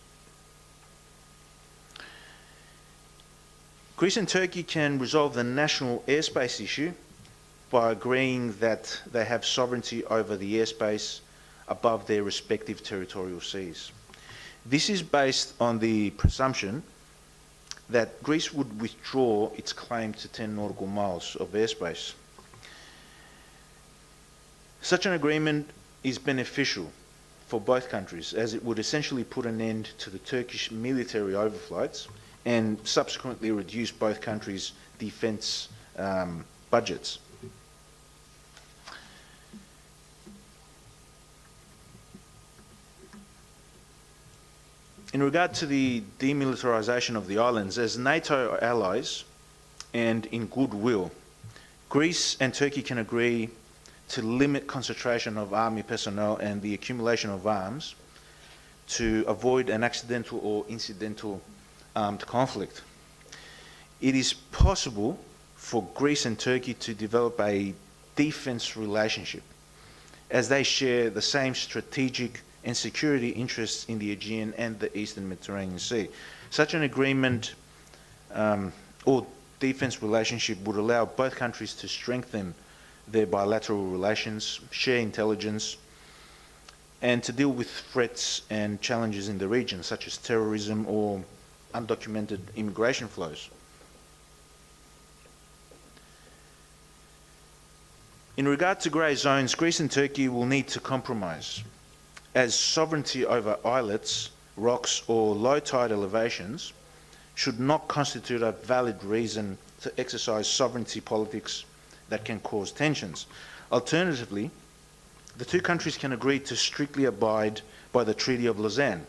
Greece and Turkey can resolve the national airspace issue by agreeing that they have sovereignty over the airspace above their respective territorial seas. This is based on the presumption that Greece would withdraw its claim to 10 nautical miles of airspace. Such an agreement is beneficial for both countries, as it would essentially put an end to the Turkish military overflights and subsequently reduce both countries' defence budgets. In regard to the demilitarisation of the islands, as NATO allies and in goodwill, Greece and Turkey can agree to limit concentration of army personnel and the accumulation of arms to avoid an accidental or incidental armed conflict. It is possible for Greece and Turkey to develop a defence relationship, as they share the same strategic and security interests in the Aegean and the Eastern Mediterranean Sea. Such an agreement or defence relationship would allow both countries to strengthen their bilateral relations, share intelligence, and to deal with threats and challenges in the region, such as terrorism or undocumented immigration flows. In regard to grey zones, Greece and Turkey will need to compromise, as sovereignty over islets, rocks or low tide elevations should not constitute a valid reason to exercise sovereignty politics that can cause tensions. Alternatively, the two countries can agree to strictly abide by the Treaty of Lausanne,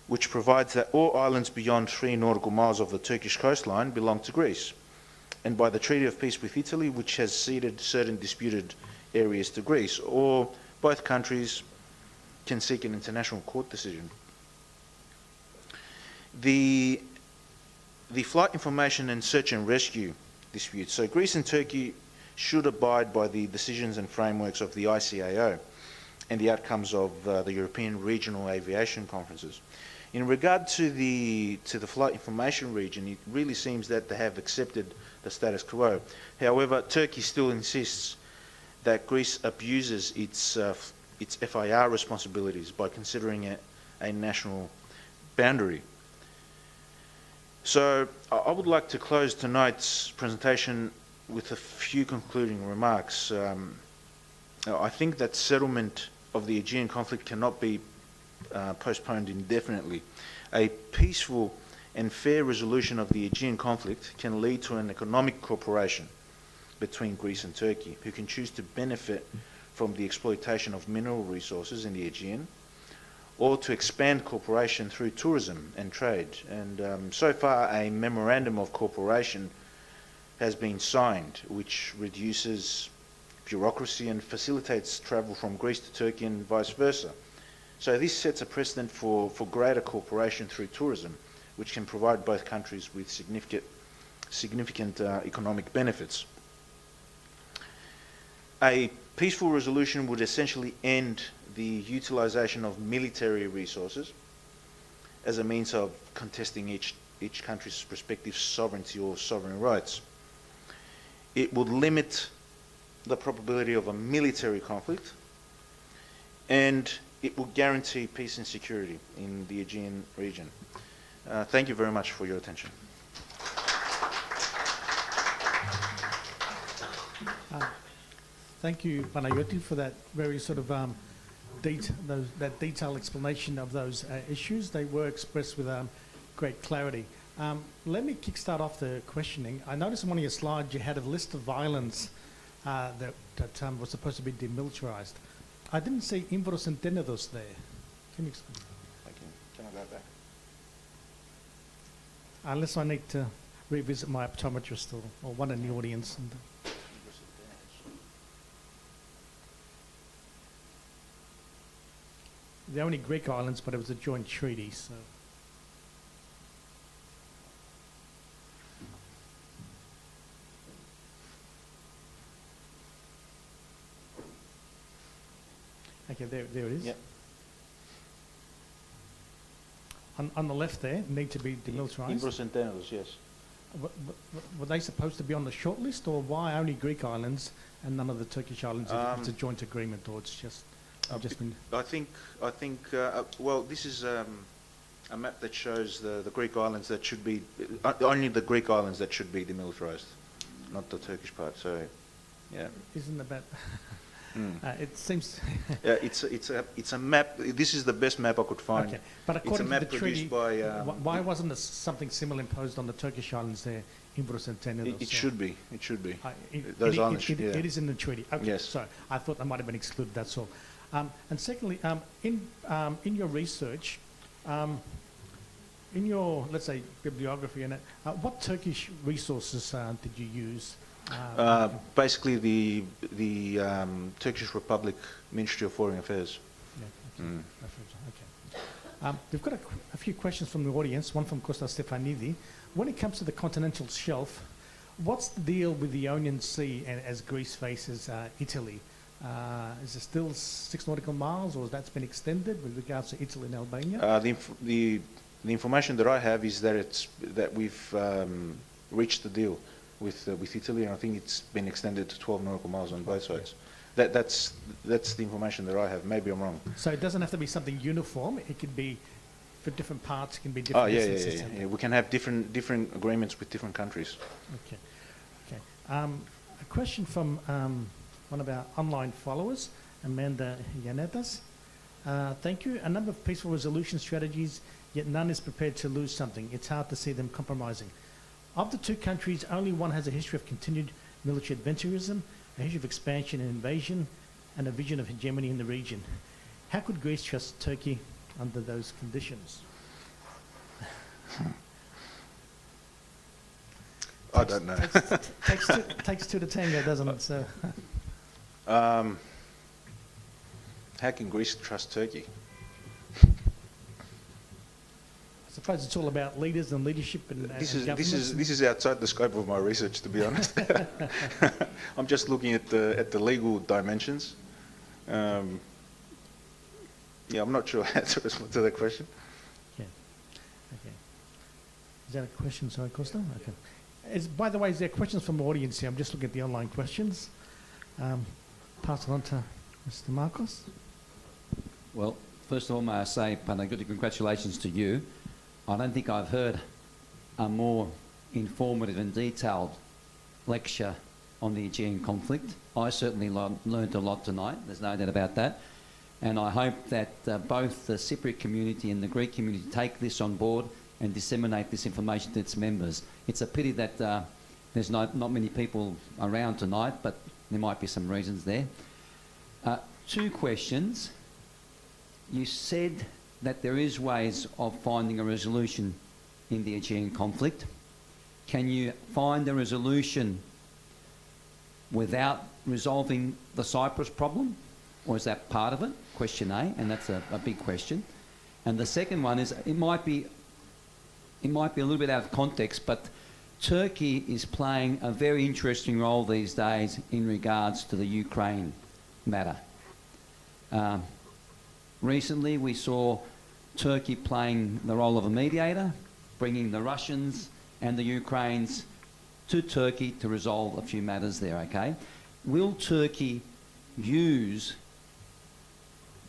which provides that all islands beyond 3 nautical miles of the Turkish coastline belong to Greece, and by the Treaty of Peace with Italy, which has ceded certain disputed areas to Greece, or both countries can seek an international court decision. The flight information and search and rescue disputes. So Greece and Turkey should abide by the decisions and frameworks of the ICAO and the outcomes of the European Regional Aviation Conferences. In regard to the flight information region, it really seems that they have accepted the status quo. However, Turkey still insists that Greece abuses its FIR responsibilities by considering it a national boundary. So I would like to close tonight's presentation with a few concluding remarks. I think that settlement of the Aegean conflict cannot be postponed indefinitely. A peaceful and fair resolution of the Aegean conflict can lead to an economic cooperation between Greece and Turkey, who can choose to benefit from the exploitation of mineral resources in the Aegean, or to expand cooperation through tourism and trade. And so far, a memorandum of cooperation has been signed, which reduces bureaucracy and facilitates travel from Greece to Turkey and vice versa. So this sets a precedent for greater cooperation through tourism, which can provide both countries with significant economic benefits. A peaceful resolution would essentially end the utilisation of military resources as a means of contesting each country's respective sovereignty or sovereign rights. It would limit the probability of a military conflict, and it will guarantee peace and security in the Aegean region. Thank you very much for your attention. Thank you, Panayiotis, for that very sort of that detailed explanation of those issues. They were expressed with great clarity. Let me kickstart off the questioning. I noticed on one of your slides you had a list of islands that was supposed to be demilitarized. I didn't see Imbros and Tenedos there. Can you explain? Can I go back? Unless I need to revisit my optometrist or one in the audience. And they're only Greek islands, but it was a joint treaty, so. Okay, there it is. Yep. On the left there, need to be demilitarized. Imbros and Tenedos, yes. Were they supposed to be on the short list, or why only Greek islands and none of the Turkish islands? If it's a joint agreement, or it's just been... I think. Well, this is a map that shows the Greek islands that should be only the Greek islands that should be demilitarized, not the Turkish part. So, yeah. Isn't about? It seems. Yeah, it's a map. This is the best map I could find. Okay, but according to the treaty, by, why wasn't there something similar imposed on the Turkish islands there, Imbros and Tenedos? It should be. It should be. Those islands. It is in the treaty. Okay, yes. So I thought that might have been excluded. That's all. And secondly, in your research, in your, let's say, bibliography, in it, what Turkish resources did you use? Basically, the Turkish Republic Ministry of Foreign Affairs. Yeah, okay. We've got a few questions from the audience, one from Costa Stefanidi. When it comes to the continental shelf, what's the deal with the Aegean Sea as Greece faces Italy? Is it still 6 nautical miles, or has that been extended with regards to Italy and Albania? The information that I have is that we've reached the deal with Italy, and I think it's been extended to 12 nautical miles on both sides. That's the information that I have. Maybe I'm wrong. So it doesn't have to be something uniform. It could be for different parts. It can be different distances. Yeah. We can have different agreements with different countries. Okay. A question from one of our online followers, Amanda Yanetas. Thank you. A number of peaceful resolution strategies, yet none is prepared to lose something. It's hard to see them compromising. Of the two countries, only one has a history of continued military adventurism, a history of expansion and invasion, and a vision of hegemony in the region. How could Greece trust Turkey under those conditions? I don't know. Takes two to tango, doesn't it? So. How can Greece trust Turkey? I suppose it's all about leaders and leadership and governments. This is outside the scope of my research, to be honest. I'm just looking at the legal dimensions. Yeah, I'm not sure how to respond to that question. Yeah. Okay. Is that a question, sorry, Costa? Okay. By the way, is there questions from the audience here? I'm just looking at the online questions. Pass it on to Mr. Marcos. Well, first of all, may I say, Panayiotis, congratulations to you. I don't think I've heard a more informative and detailed lecture on the Aegean conflict. I certainly learned a lot tonight, there's no doubt about that. And I hope that both the Cypriot community and the Greek community take this on board and disseminate this information to its members. It's a pity that there's not many people around tonight, but there might be some reasons there. 2 questions. You said that there is ways of finding a resolution in the Aegean conflict. Can you find a resolution without resolving the Cyprus problem? Or is that part of it? Question A, and that's a big question. And the second one is, it might be a little bit out of context, but Turkey is playing a very interesting role these days in regards to the Ukraine matter. Recently we saw Turkey playing the role of a mediator, bringing the Russians and the Ukrainians to Turkey to resolve a few matters there, okay? Will Turkey use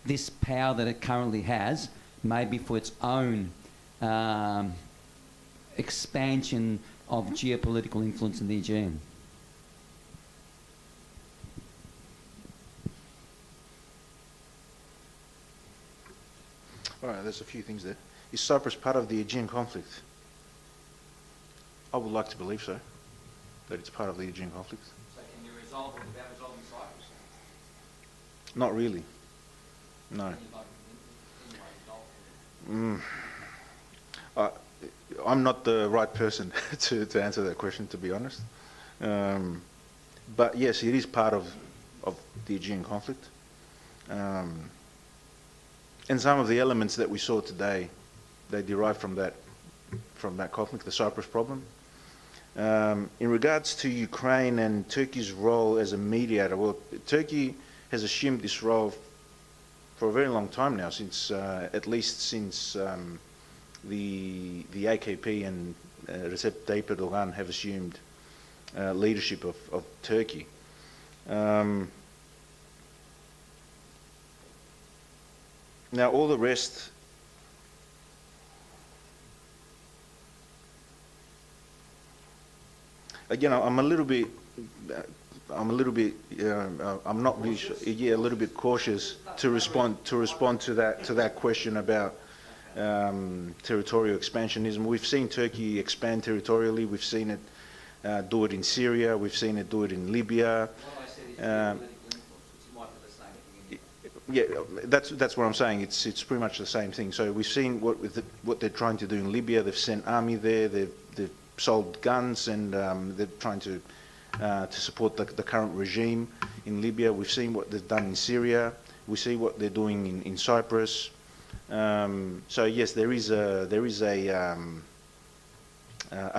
this power that it currently has, maybe for its own expansion of geopolitical influence in the Aegean? All right, there's a few things there. Is Cyprus part of the Aegean conflict? I would like to believe so, that it's part of the Aegean conflict. So can you resolve it without resolving Cyprus? Not really, no. I'm not the right person to answer that question, to be honest. But yes, it is part of the Aegean conflict. And some of the elements that we saw today, they derive from that conflict, the Cyprus problem. In regards to Ukraine and Turkey's role as a mediator, well, Turkey has assumed this role for a very long time now, since at least since the AKP and Recep Tayyip Erdogan have assumed leadership of Turkey. Now, all the rest, again, I'm not really sure, a little bit cautious to respond to that question about territorial expansionism. We've seen Turkey expand territorially. We've seen it do it in Syria. We've seen it do it in Libya. Yeah, that's what I'm saying. It's pretty much the same thing. So we've seen what they're trying to do in Libya. They've sent army there. They've sold guns, and they're trying to support the current regime in Libya. We've seen what they've done in Syria. We see what they're doing in Cyprus. So yes, there is a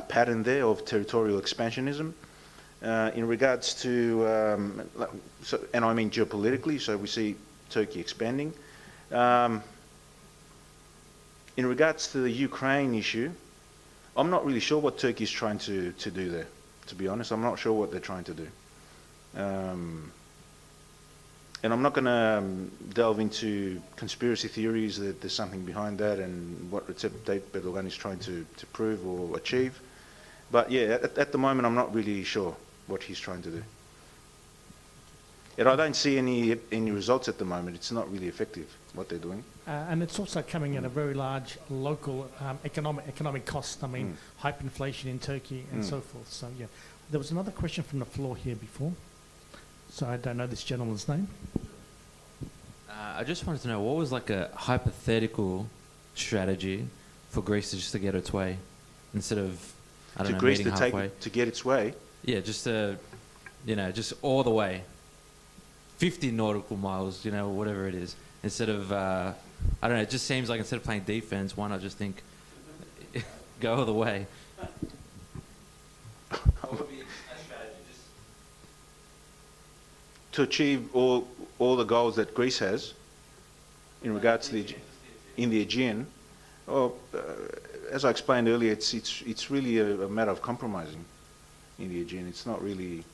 pattern there of territorial expansionism. In regards to, and I mean geopolitically, so we see Turkey expanding. In regards to the Ukraine issue, I'm not really sure what Turkey is trying to do there, to be honest. I'm not sure what they're trying to do. And I'm not going to delve into conspiracy theories that there's something behind that and what Recep Tayyip Erdogan is trying to prove or achieve. But yeah, at the moment, I'm not really sure what he's trying to do. And I don't see any results at the moment. It's not really effective, what they're doing. And it's also coming at a very large local economic cost. I mean, hyperinflation in Turkey and so forth. So yeah, there was another question from the floor here before. So I don't know this gentleman's name. I just wanted to know, what was like a hypothetical strategy for Greece just to get its way instead of, I don't know, Greece meeting halfway? To get its way? Yeah, just to, just all the way. 50 nautical miles, you know, whatever it is, instead of, I don't know, it just seems like instead of playing defense, why not just think, go all the way? To achieve all the goals that Greece has in regards to the Aegean, well, as I explained earlier, it's really a matter of compromising in the Aegean. It's not really.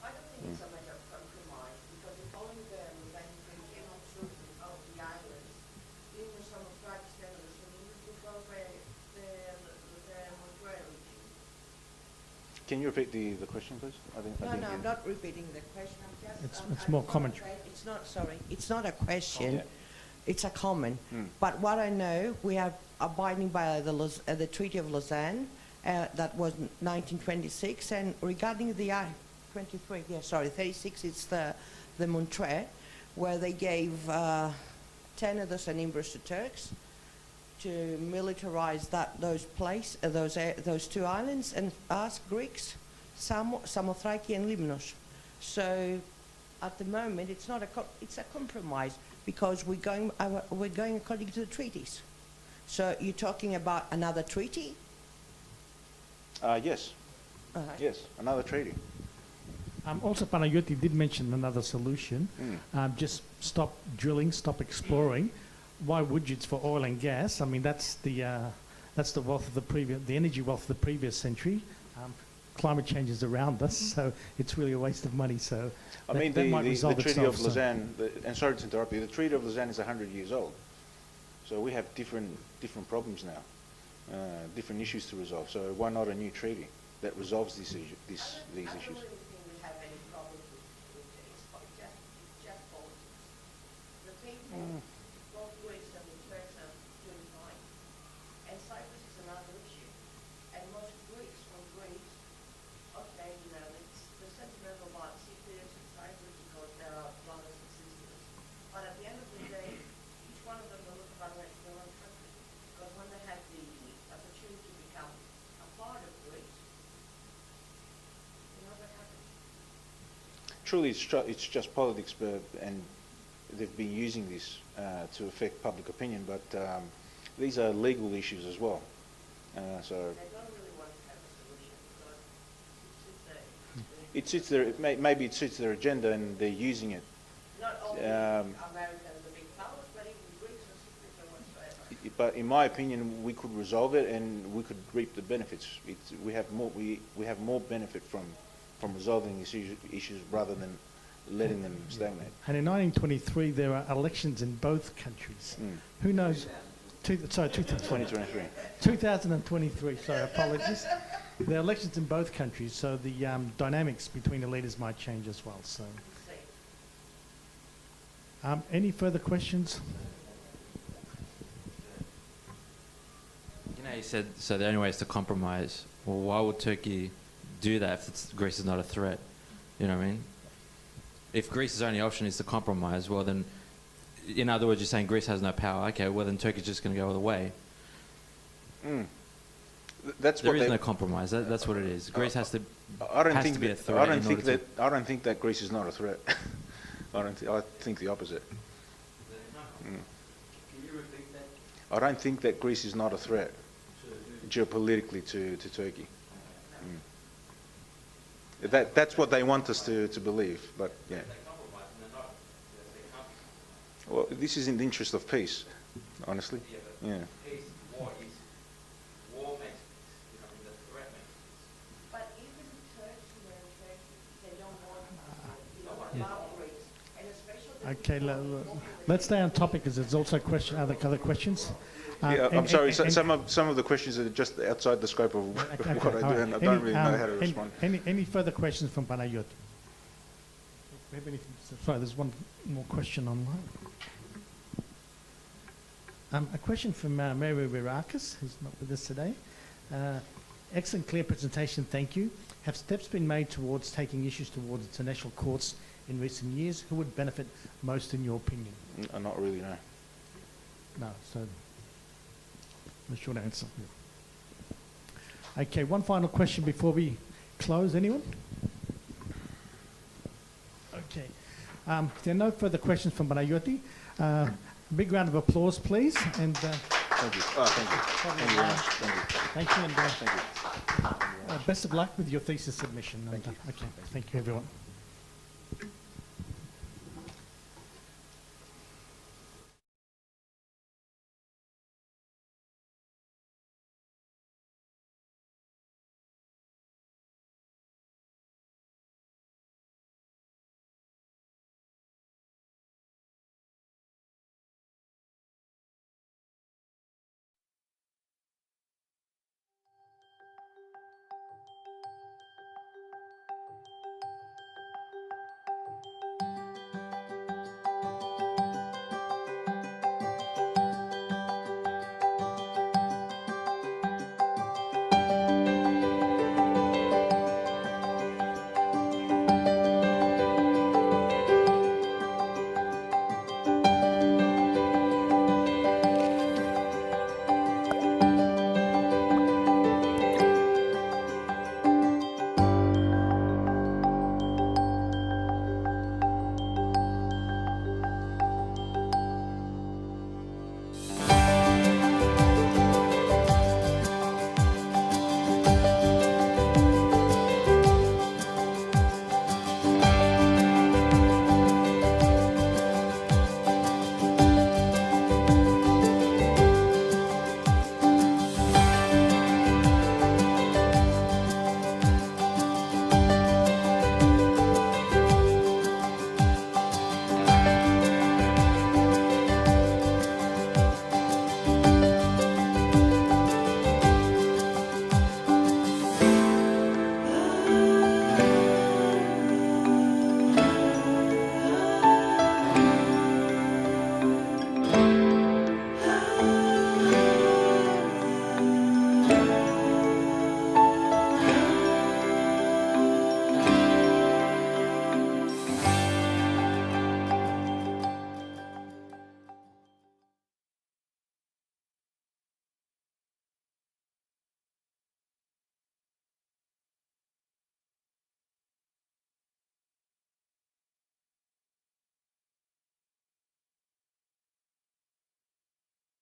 I don't think it's a matter of compromise, because if only the Lausanne Treaty and not certain of the islands, even some of the standards, and you could go where the Montreal region. Can you repeat the question, please? I didn't No, hear. I'm not repeating the question. I'm just. It's more commentary. It's not. Sorry, it's not a question. Yeah. It's a comment. But what I know, we are abiding by the Treaty of Lausanne, that was 1926, and regarding the 36, it's the Montreal, where they gave Tenedos and Imbros to Turks to militarize those two islands, and us Greeks, Samothraki and Limnos. So at the moment, it's not it's a compromise, because we're going according to the treaties. So you're talking about another treaty? Yes. Right. Yes, another treaty. Also, Panayiotis did mention another solution. Just stop drilling, stop exploring. Why would you? It's for oil and gas. I mean, that's the wealth of the energy wealth of the previous century. Climate change is around us, so it's really a waste of money. So I mean, that might the resolve Treaty itself, of so- Lausanne, and sorry to interrupt you, the Treaty of Lausanne is 100 years old. So we have different problems now, different issues to resolve. So why not a new treaty that resolves these issues? I don't really think we have any problems with it. It's just politics. The people, both Greece and the Turks are doing fine. And Cyprus is another issue. And most Greeks from Greece, okay, you know, it's the sentimental about Cyprus and Cyprus because there are brothers and sisters. But at the end of the day, each one of them will look about like their own country. Because when they have the opportunity to become a part of Greece, you know what happens. Truly, it's just politics, and they've been using this to affect public opinion, but these are legal issues as well. So They don't really want to have a solution because it suits maybe it suits their agenda, and they're using it. not only Americans, the big powers, but even Greeks and Cypriots and whatsoever. But in my opinion, we could resolve it, and we could reap the benefits. We have more benefit from resolving these issues rather than letting them stagnate. And in 1923, there were elections in both countries. Who knows? 2023. 2023, sorry, apologies. There are elections in both countries, so the dynamics between the leaders might change as well. So, any further questions? You know, you said, so the only way is to compromise. Well, why would Turkey do that if Greece is not a threat? You know what I mean? If Greece's only option is to compromise, well then, in other words, you're saying Greece has no power. Okay, well then Turkey's just going to go all the way. That's There what is no compromise. That's what it is. Greece has to be a threat. I don't think that Greece is not a threat. I think the opposite. Can you repeat that? I don't think that Greece is not a threat geopolitically to Turkey. That's what they want us to believe, but yeah. Well, this is in the interest of peace, honestly. Yeah. But even Turks and Eritreans, they don't want Greece, and especially Okay, let's stay on topic because there's also other questions. Yeah, I'm sorry. Some of the questions are just outside the scope of what I do, and I don't really know how to respond. Any further questions from Panayiotis? Sorry, there's one more question online. A question from Mary Virakis, who's not with us today. Excellent, clear presentation. Thank you. Have steps been made towards taking issues towards international courts in recent years? Who would benefit most, in your opinion? Not really, no. No, so the short answer. Yeah. Okay, one final question before we close. Anyone? Okay. If there are no further questions from Panayiotis, a big round of applause, please. And Thank you. Oh, thank you. Thank you very much. Thank you. thank you, and Thank you. best of luck with your thesis submission. Thank you. Okay, thank you, everyone.